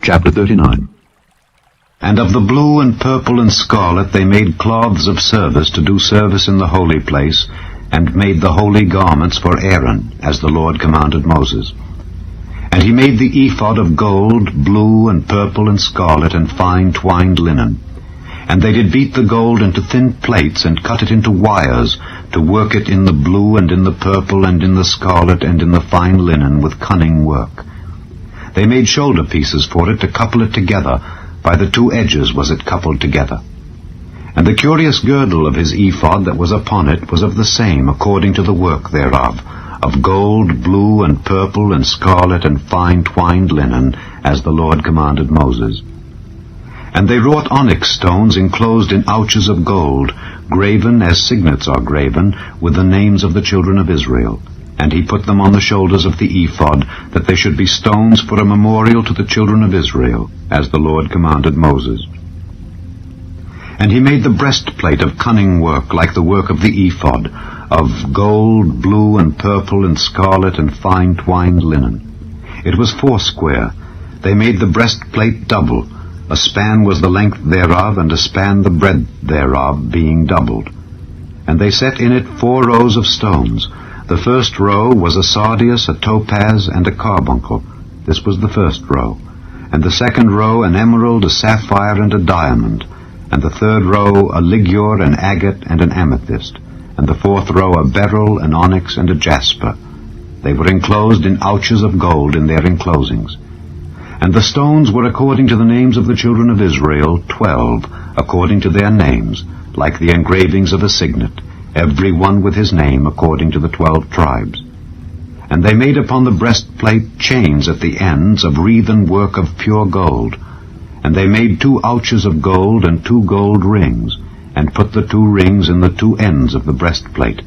Chapter 39. And of the blue and purple and scarlet they made cloths of service to do service in the holy place, and made the holy garments for Aaron, as the Lord commanded Moses. And he made the ephod of gold, blue and purple and scarlet, and fine twined linen. And they did beat the gold into thin plates, and cut it into wires, to work it in the blue and in the purple and in the scarlet and in the fine linen with cunning work. They made shoulder pieces for it to couple it together. By the two edges was it coupled together. And the curious girdle of his ephod that was upon it was of the same, according to the work thereof, of gold, blue, and purple, and scarlet, and fine twined linen, as the Lord commanded Moses. And they wrought onyx stones enclosed in ouches of gold, graven as signets are graven, with the names of the children of Israel. And he put them on the shoulders of the ephod, that they should be stones for a memorial to the children of Israel, as the Lord commanded Moses. And he made the breastplate of cunning work, like the work of the ephod, of gold, blue, and purple, and scarlet, and fine twined linen. It was foursquare. They made the breastplate double. A span was the length thereof, and a span the breadth thereof, being doubled. And they set in it 4 rows of stones. The first row was a sardius, a topaz, and a carbuncle. This was the first row. And the second row an emerald, a sapphire, and a diamond. And the third row a ligure, an agate, and an amethyst. And the fourth row a beryl, an onyx, and a jasper. They were enclosed in ouches of gold in their enclosings. And the stones were according to the names of the children of Israel, 12, according to their names, like the engravings of a signet, every one with his name according to the 12 tribes. And they made upon the breastplate chains at the ends of wreathen work of pure gold. And they made 2 ouches of gold and 2 gold rings, and put the 2 rings in the 2 ends of the breastplate.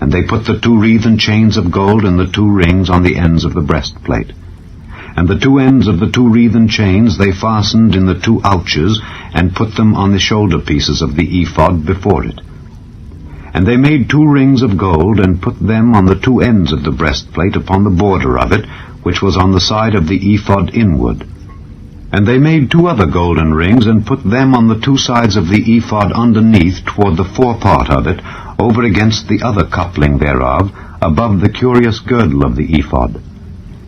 And they put the 2 wreathen chains of gold and the 2 rings on the ends of the breastplate. And the 2 ends of the 2 wreathen chains they fastened in the 2 ouches, and put them on the shoulder pieces of the ephod before it. And they made 2 rings of gold, and put them on the 2 ends of the breastplate upon the border of it, which was on the side of the ephod inward. And they made 2 other golden rings, and put them on the 2 sides of the ephod underneath toward the forepart of it, over against the other coupling thereof, above the curious girdle of the ephod.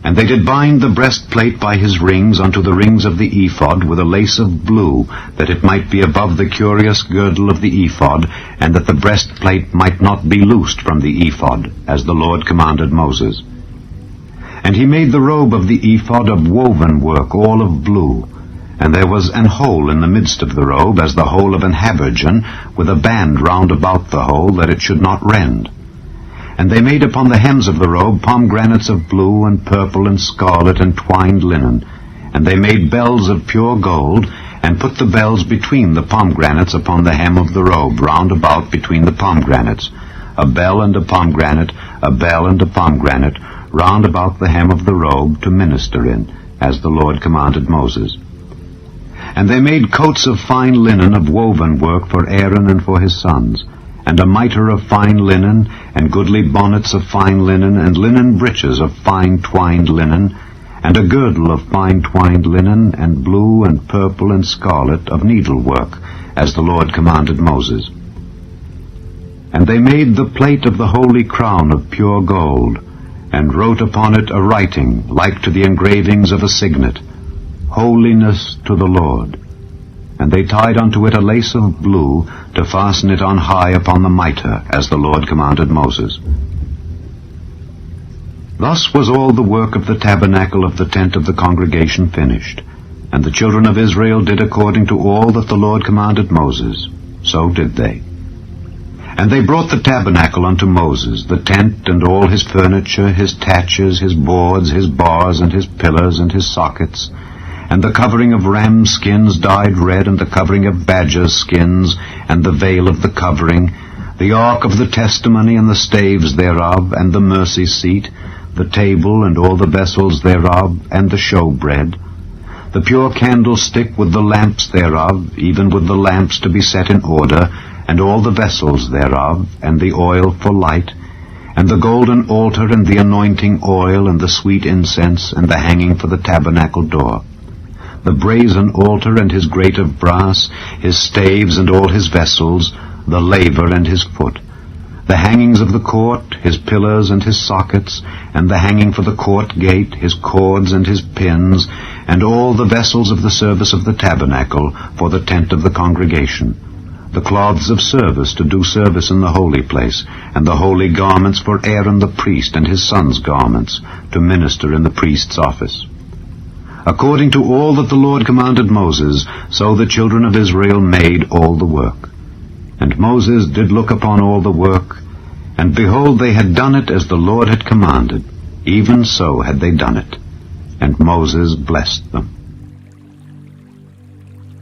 And they did bind the breastplate by his rings unto the rings of the ephod with a lace of blue, that it might be above the curious girdle of the ephod, and that the breastplate might not be loosed from the ephod, as the Lord commanded Moses. And he made the robe of the ephod of woven work, all of blue. And there was an hole in the midst of the robe, as the hole of an habergeon, with a band round about the hole, that it should not rend. And they made upon the hems of the robe pomegranates of blue and purple and scarlet and twined linen. And they made bells of pure gold, and put the bells between the pomegranates upon the hem of the robe, round about between the pomegranates, a bell and a pomegranate, a bell and a pomegranate, round about the hem of the robe to minister in, as the Lord commanded Moses. And they made coats of fine linen of woven work for Aaron and for his sons, and a mitre of fine linen, and goodly bonnets of fine linen, and linen breeches of fine twined linen, and a girdle of fine twined linen, and blue and purple and scarlet of needlework, as the Lord commanded Moses. And they made the plate of the holy crown of pure gold, and wrote upon it a writing, like to the engravings of a signet, Holiness to the Lord. And they tied unto it a lace of blue, to fasten it on high upon the mitre, as the Lord commanded Moses. Thus was all the work of the tabernacle of the tent of the congregation finished. And the children of Israel did according to all that the Lord commanded Moses. So did they. And they brought the tabernacle unto Moses, the tent and all his furniture, his taches, his boards, his bars, and his pillars, and his sockets, and the covering of ram skins dyed red, and the covering of badger skins, and the veil of the covering, the ark of the testimony, and the staves thereof, and the mercy seat, the table, and all the vessels thereof, and the showbread, the pure candlestick with the lamps thereof, even with the lamps to be set in order, and all the vessels thereof, and the oil for light, and the golden altar, and the anointing oil, and the sweet incense, and the hanging for the tabernacle door, the brazen altar and his grate of brass, his staves and all his vessels, the laver and his foot, the hangings of the court, his pillars and his sockets, and the hanging for the court gate, his cords and his pins, and all the vessels of the service of the tabernacle for the tent of the congregation, the cloths of service to do service in the holy place, and the holy garments for Aaron the priest and his sons' garments to minister in the priest's office. According to all that the Lord commanded Moses, so the children of Israel made all the work. And Moses did look upon all the work, and behold, they had done it as the Lord had commanded, even so had they done it. And Moses blessed them.